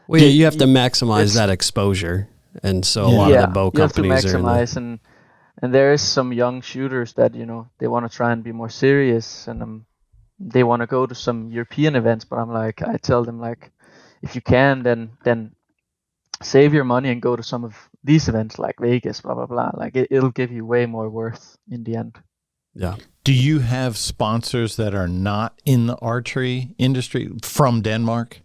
Well, yeah, you have to maximize that exposure, and so a lot of the bow companies you have to maximize, and there is some young shooters that they want to try and be more serious, and they want to go to some European events, but I tell them, like, if you can, then save your money and go to some of these events like Vegas, blah blah blah. Like it'll give you way more worth in the end. Yeah. Do you have sponsors that are not in the archery industry from Denmark?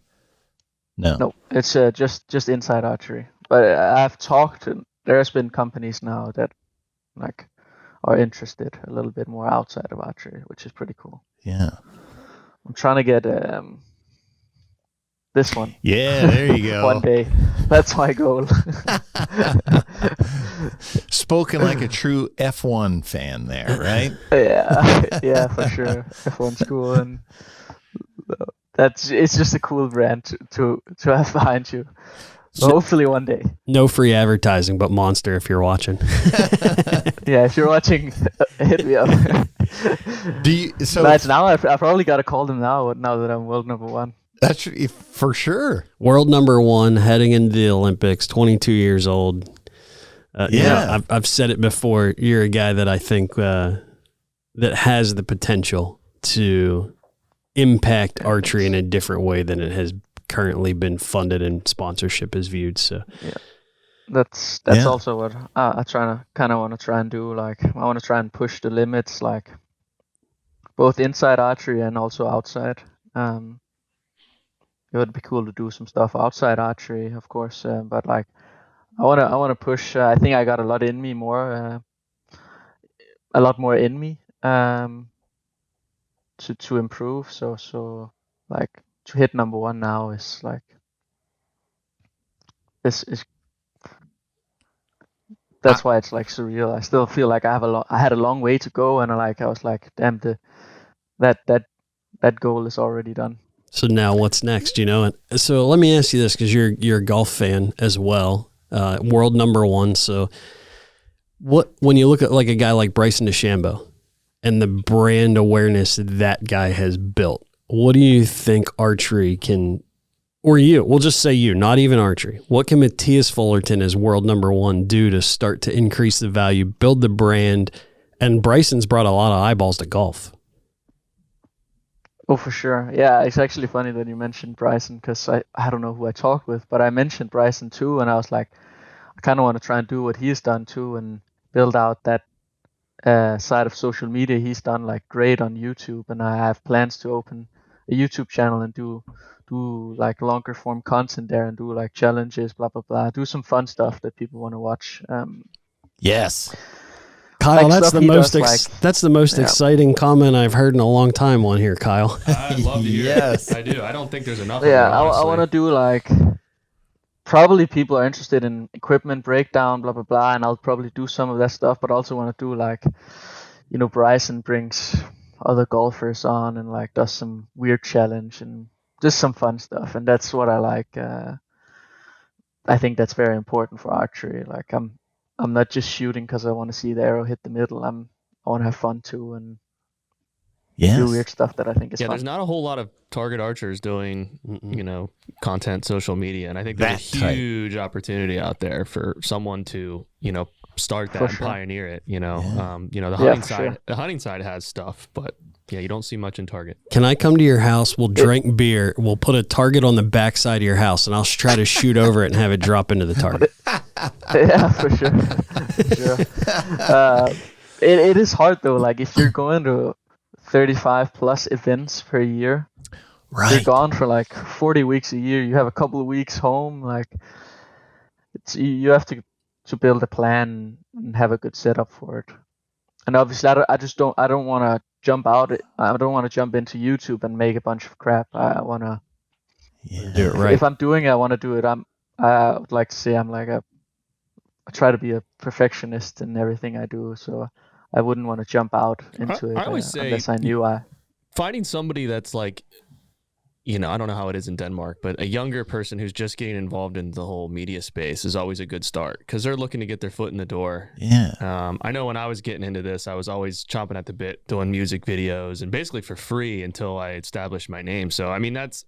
No, it's just inside archery. But I've talked to. There's been companies now that like are interested a little bit more outside of archery, which is pretty cool. Yeah. I'm trying to get this one. Yeah, there you go. One day. That's my goal. Spoken like a true F1 fan there, right? Yeah, for sure. F1's cool, and it's just a cool brand to have behind you. So hopefully one day. No free advertising, but Monster if you're watching. Yeah, if you're watching, hit me up. But now I probably got to call them now that I'm world number one. That's for sure. World number one, heading into the Olympics, 22 years old. I've said it before. You're a guy that I think that has the potential to impact archery in a different way than it has currently been funded and sponsorship is viewed. So yeah, that's also what I want to try and do. Like I want to try and push the limits, like both inside archery and also outside. It would be cool to do some stuff outside archery, of course, but like I want to push. I think I got a lot in me, a lot more in me to improve. So like to hit number one now is like this is. That's why it's like surreal. I still feel like I had a long way to go, and I was like, damn, that goal is already done. So now what's next? And so let me ask you this, because you're a golf fan as well, world number one. So when you look at like a guy like Bryson DeChambeau and the brand awareness that guy has built, what do you think archery can, or we'll just say not even archery, what can Mathias Fullerton as world number one do to start to increase the value, build the brand? And Bryson's brought a lot of eyeballs to golf. Oh, for sure. Yeah, it's actually funny that you mentioned Bryson, because I don't know who I talked with, but I mentioned Bryson too, and I was like, I kind of want to try and do what he's done too and build out that side of social media he's done like great on YouTube, and I have plans to open a YouTube channel and do like longer form content there and do like challenges, blah, blah, blah, do some fun stuff that people want to watch. Yes. Kyle, like that's the most exciting comment I've heard in a long time on here, Kyle. I'd love to hear Yes. it. I do. I don't think there's enough Yeah, of it, I want to do like, probably people are interested in equipment breakdown, blah, blah, blah, and I'll probably do some of that stuff, but also want to do like, Bryson brings other golfers on and like does some weird challenge and just some fun stuff. And that's what I like. I think that's very important for archery. Like I'm not just shooting because I want to see the arrow hit the middle. I want to have fun too and do weird stuff that I think is fun. There's not a whole lot of target archers doing, content, social media, and I think there's a huge opportunity out there for someone to, start that and pioneer it. The hunting side has stuff, but you don't see much in target. Can I come to your house? We'll drink beer. We'll put a target on the backside of your house, and I'll try to shoot over it and have it drop into the target. Yeah, for sure. It is hard though. Like if you're going to 35 plus events per year, right? You're gone for like 40 weeks a year. You have a couple of weeks home. Like you have to build a plan and have a good setup for it. And obviously, I don't want to jump out. I don't want to jump into YouTube and make a bunch of crap. I want to do it right. If I'm doing it, I want to do it. I would like to say I try to be a perfectionist in everything I do. So I wouldn't want to jump out into it unless I knew finding somebody that's like, I don't know how it is in Denmark, but a younger person who's just getting involved in the whole media space is always a good start because they're looking to get their foot in the door. Yeah. I know when I was getting into this, I was always chomping at the bit doing music videos and basically for free until I established my name. So, that's,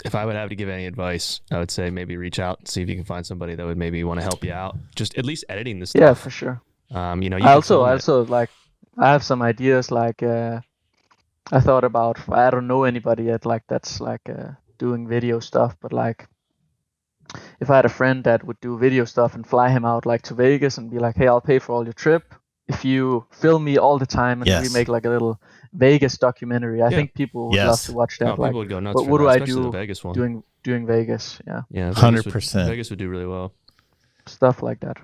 if I would have to give any advice, I would say maybe reach out and see if you can find somebody that would maybe want to help you out. Just at least editing the stuff. Yeah, for sure. I also like, I have some ideas like, I thought about, I don't know anybody yet like that's like doing video stuff, but like if I had a friend that would do video stuff and fly him out like to Vegas and be like, hey, I'll pay for all your trip if you film me all the time and we make like a little Vegas documentary. I think people would love to watch that. People would go nuts. What do I do the Vegas one. doing Vegas? Yeah, 100%. Vegas would do really well. Stuff like that.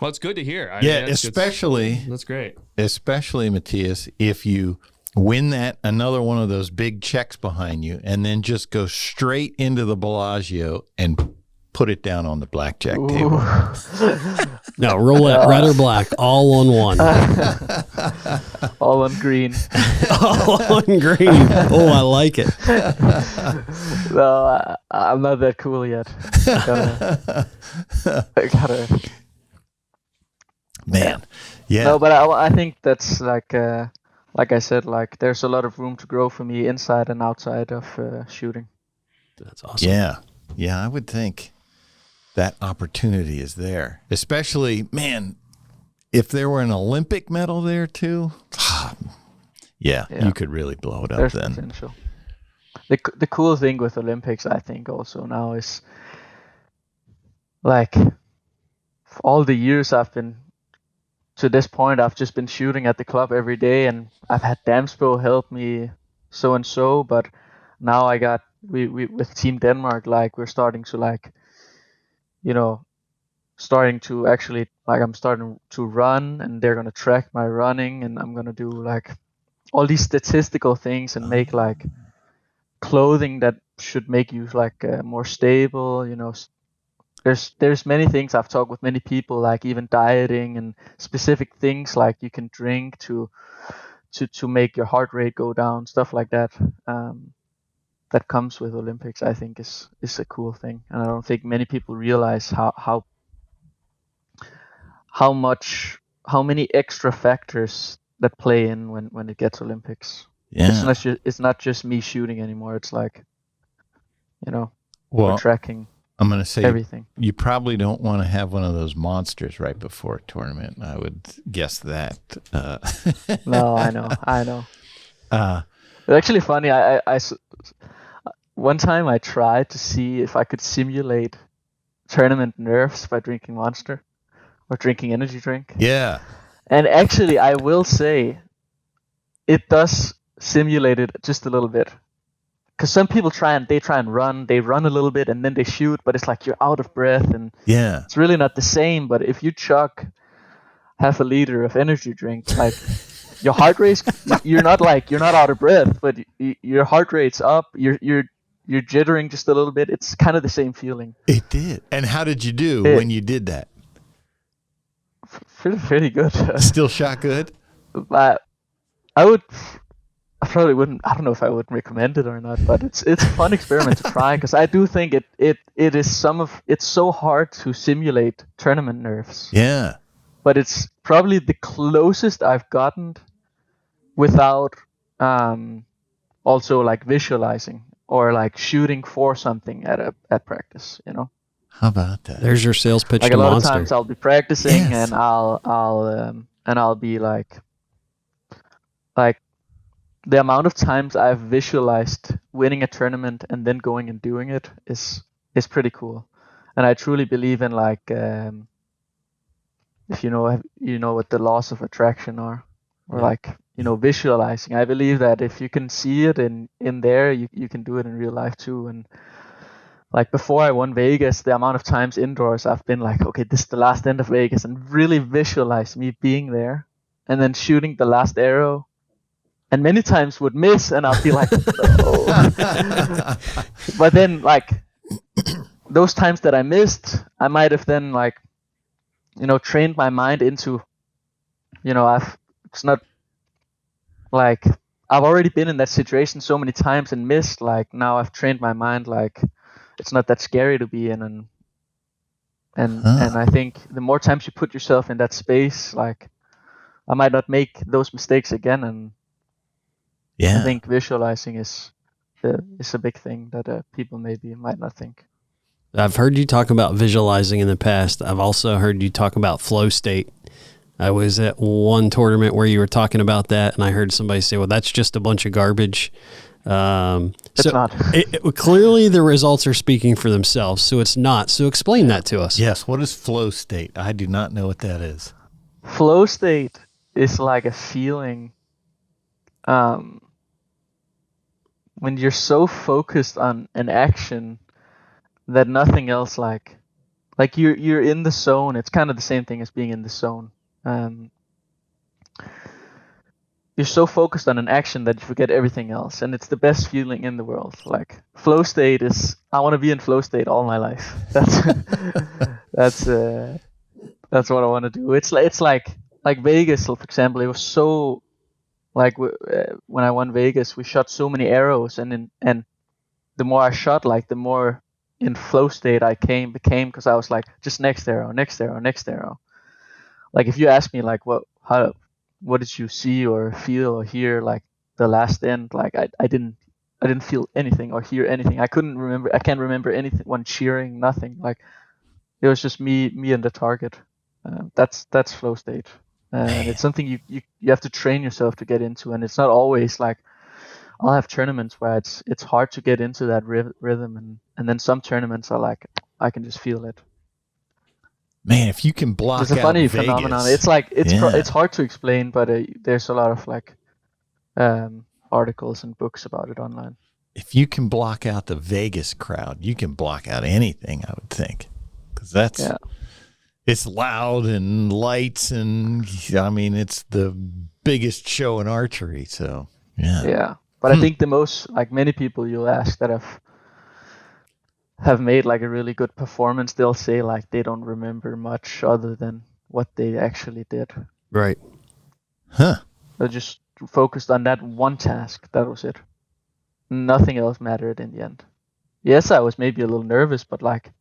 Well, it's good to hear. Especially that's great. Especially Mathias, if you win another one of those big checks behind you and then just go straight into the Bellagio and put it down on the blackjack table. No, roulette, red or black, all on one. All on green. All on green. Oh, I like it. No, I'm not that cool yet. I gotta. Man, yeah. No, but I think that's like I said, like there's a lot of room to grow for me inside and outside of shooting. That's awesome. Yeah, I would think that opportunity is there, especially, man, if there were an Olympic medal there too. Yeah, you could really blow it up. There's then. Potential. The cool thing with Olympics, I think, also now is like for all the years I've been to this point, I've just been shooting at the club every day, and I've had Damsbo help me so and so, but now I got we with Team Denmark, like we're starting to like, you know, starting to actually like I'm starting to run, and they're gonna track my running, and I'm gonna do like all these statistical things and make like clothing that should make you like more stable, you know. There's many things I've talked with many people, like even dieting and specific things like you can drink to make your heart rate go down, stuff like that. That comes with Olympics, I think is a cool thing, and I don't think many people realize how many extra factors that play in when it gets Olympics. Yeah. It's not just me shooting anymore. It's like, you know, Well, we're tracking. I'm going to say everything. You probably don't want to have one of those monsters right before a tournament. I would guess that. No, I know. It's actually funny. I one time I tried to see if I could simulate tournament nerves by drinking Monster or drinking energy drink. Yeah. And actually, I will say it does simulate it just a little bit. Because some people try and run. They run a little bit and then they shoot, but it's like you're out of breath, and it's really not the same. But if you chug half a liter of energy drink, like your heart rate, you're not out of breath, but your heart rate's up. You're jittering just a little bit. It's kind of the same feeling. It did. And how did you do when you did that? Pretty good. Still shot good? I probably wouldn't. I don't know if I would recommend it or not, but it's a fun experiment to try, because I do think it is it's so hard to simulate tournament nerves. Yeah. But it's probably the closest I've gotten without also like visualizing or like shooting for something at practice, you know. How about that? There's your sales pitch like to a lot Monster. of times I'll be practicing and I'll be like the amount of times I've visualized winning a tournament and then going and doing it is pretty cool. And I truly believe in like if you know what the laws of attraction are, or like, you know, visualizing. I believe that if you can see it in there, you can do it in real life too. And like before I won Vegas, the amount of times indoors I've been like, okay, this is the last end of Vegas, and really visualize me being there and then shooting the last arrow. And many times would miss, and I'll be like, oh. But then, like, those times that I missed, I might have then, like, you know, trained my mind into, you know, it's not like I've already been in that situation so many times and missed. Like now I've trained my mind, like it's not that scary to be in, and I think the more times you put yourself in that space, like I might not make those mistakes again. And I think visualizing is a big thing that people maybe might not think. I've heard you talk about visualizing in the past. I've also heard you talk about flow state. I was at one tournament where you were talking about that, and I heard somebody say, well, that's just a bunch of garbage. It's not. Clearly the results are speaking for themselves, so it's not. So explain that to us. Yes. What is flow state? I do not know what that is. Flow state is like a feeling when you're so focused on an action that nothing else, like you're in the zone. It's kind of the same thing as being in the zone. you're so focused on an action that you forget everything else, and it's the best feeling in the world. Like flow state is, I want to be in flow state all my life. That's what I want to do. It's like Vegas, for example. It was so like when I won Vegas, we shot so many arrows, and the more I shot, like the more in flow state I became, because I was like just next arrow, next arrow, next arrow. Like if you ask me like what did you see or feel or hear like the last end, like I didn't feel anything or hear anything. I can't remember anything, one cheering, nothing. Like it was just me and the target. That's flow state, and it's something you have to train yourself to get into, and it's not always like, I'll have tournaments where it's hard to get into that rhythm, and then some tournaments are like I can just feel it. Man, if you can block it's a out funny Vegas, phenomenon. It's like it's hard to explain, but there's a lot of like articles and books about it online. If you can block out the Vegas crowd, you can block out anything, I would think, because it's loud and lights, and I mean it's the biggest show in archery. So yeah. But I think the most, like many people you'll ask that have made like a really good performance, they'll say like they don't remember much other than what they actually did. Right. Huh. They're just focused on that one task. That was it. Nothing else mattered in the end. Yes, I was maybe a little nervous, but like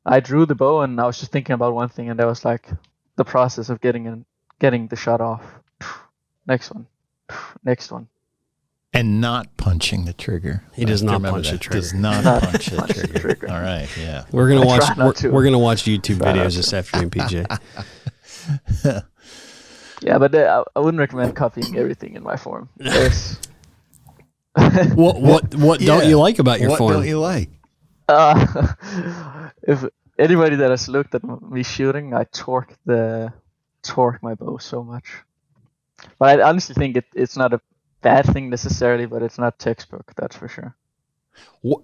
I drew the bow and I was just thinking about one thing, and that was like the process of getting the shot off. Next one. Next one. And not punching the trigger. He does not punch the trigger. Does not punch the trigger. All right, yeah. We're gonna watch YouTube videos this afternoon, PJ. Yeah, but I wouldn't recommend copying everything in my form. What don't you like about your form? What don't you like? If anybody that has looked at me shooting, I torque my bow so much. But I honestly think it's not a bad thing necessarily, but it's not textbook, that's for sure.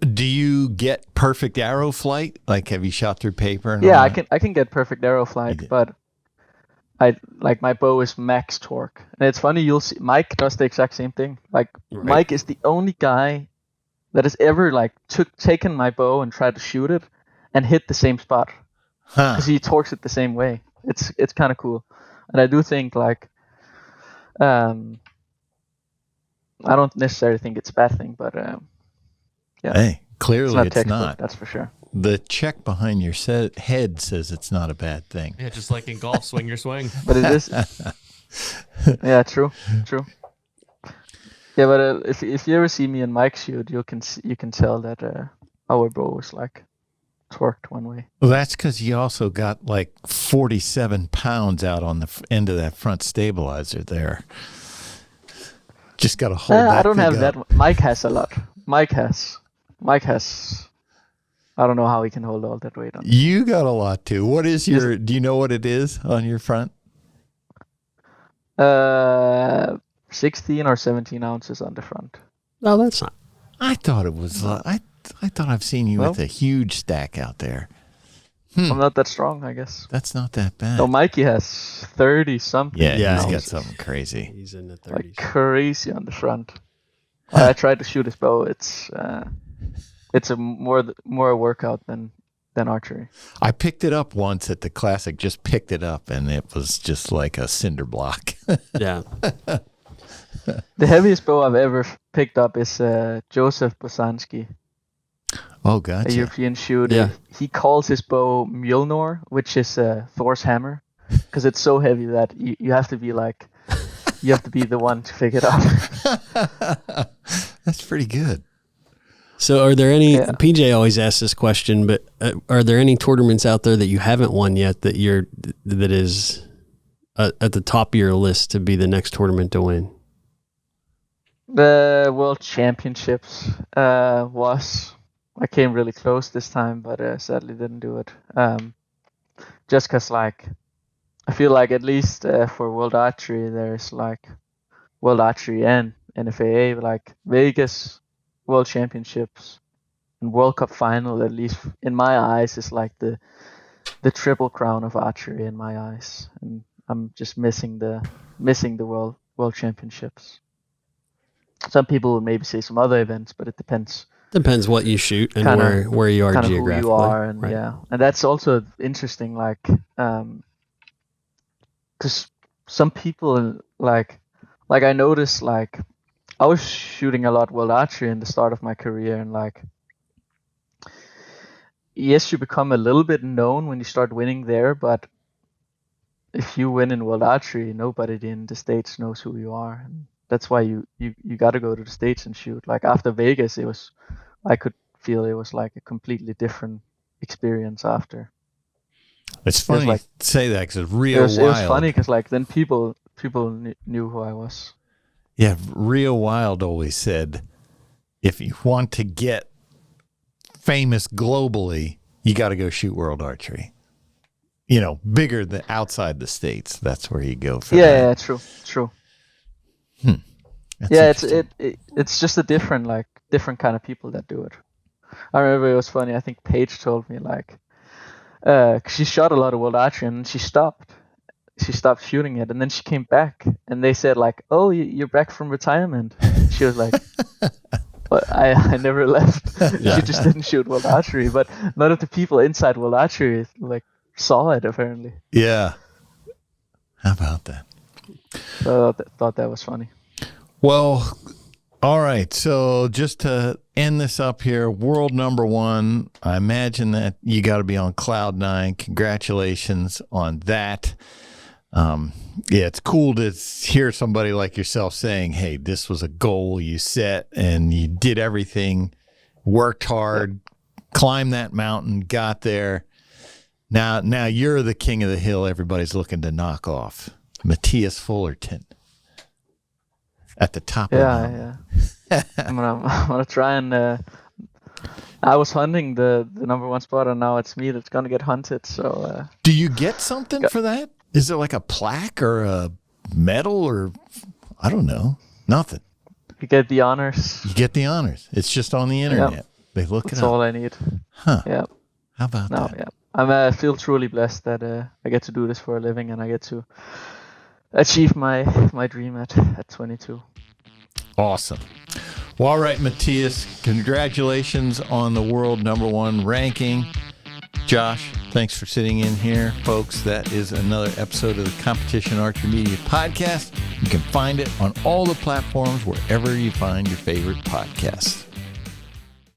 Do you get perfect arrow flight? Like, have you shot through paper? And I can get perfect arrow flight, but I like my bow is max torque. And it's funny, you'll see Mike does the exact same thing. Like right. Mike is the only guy that has ever like taken my bow and tried to shoot it and hit the same spot, because he torques it the same way. It's kind of cool, and I do think like I don't necessarily think it's a bad thing, but yeah. Hey, clearly it's not. That's for sure. The check behind your head says it's not a bad thing. Yeah, just like in golf, swing your swing. But it is. Yeah, true. Yeah, but if you ever see me and Mike shoot, you can tell that our bow is like torqued one way. Well, that's because you also got like 47 pounds out on the end of that front stabilizer there. Just got to hold that. I don't have that. Mike has a lot. Mike has. I don't know how he can hold all that weight on. You got a lot too. What is your? Do you know what it is on your front? 16 or 17 ounces on the front. No, that's not. I thought it was. I thought I've seen you with a huge stack out there. I'm not that strong, I guess. That's not that bad. No, Mikey has 30 something. Yeah, he's got something crazy. He's in the 30s. Like crazy on the front. I tried to shoot his bow. It's a more a workout than archery. I picked it up once at the Classic. Just picked it up, and it was just like a cinder block. Yeah. The heaviest bow I've ever picked up is Joseph Bosanski. Oh, gotcha. A European shooter. Yeah. He calls his bow Mjolnir, which is Thor's hammer, because it's so heavy that you have to be like, you have to be the one to pick it up. That's pretty good. So are there any, PJ always asks this question, but are there any tournaments out there that you haven't won yet that is at the top of your list to be the next tournament to win? The World Championships I came really close this time, but sadly didn't do it. Just because, like, I feel like at least for World Archery, there's like World Archery and NFAA, like Vegas World Championships and World Cup final, at least in my eyes, is like the triple crown of archery in my eyes. And I'm just missing the World Championships. Some people would maybe say some other events, but it depends. Depends what you shoot and where you are geographically. Who you are, and right. and that's also interesting. Like, because some people like I noticed, like, I was shooting a lot World Archery in the start of my career, and like, yes, you become a little bit known when you start winning there, but if you win in World Archery, nobody in the States knows who you are, and that's why you got to go to the States and shoot. Like after Vegas, I could feel it was like a completely different experience after. It's funny like, to say that because it's real wild. It was funny because like then people knew who I was. Yeah, Real Wild always said, if you want to get famous globally, you got to go shoot World Archery. You know, bigger than outside the States. That's where you go for that. Yeah, true. Yeah, it's just a different kind of people that do it. I remember it was funny. I think Paige told me like, she shot a lot of World Archery and she stopped shooting it, and then she came back and they said like, oh, you're back from retirement. She was like, but I never left. She just didn't shoot World Archery, but none of the people inside World Archery like saw it apparently. Yeah. How about that? So I thought that was funny. Well, all right. So just to end this up here, world number one, I imagine that you got to be on cloud nine. Congratulations on that. Yeah, it's cool to hear somebody like yourself saying, hey, this was a goal you set and you did everything, worked hard, climbed that mountain, got there. Now you're the king of the hill everybody's looking to knock off. Mathias Fullerton at the top of the mountain. Yeah. I'm gonna try and I was hunting the number one spot, and now it's me that's gonna get hunted. So do you get something for that? Is it like a plaque or a medal or I don't know? Nothing. You get the honors. You get the honors. It's just on the internet. Yep. They look it up. That's all I need. Huh. Yeah. How about that? Yeah. I feel truly blessed that I get to do this for a living and I get to achieve my dream at 22. Awesome. Well, all right, Mathias, congratulations on the world number one ranking. Josh, thanks for sitting in here. Folks, that is another episode of the Competition Archery Media Podcast. You can find it on all the platforms wherever you find your favorite podcasts.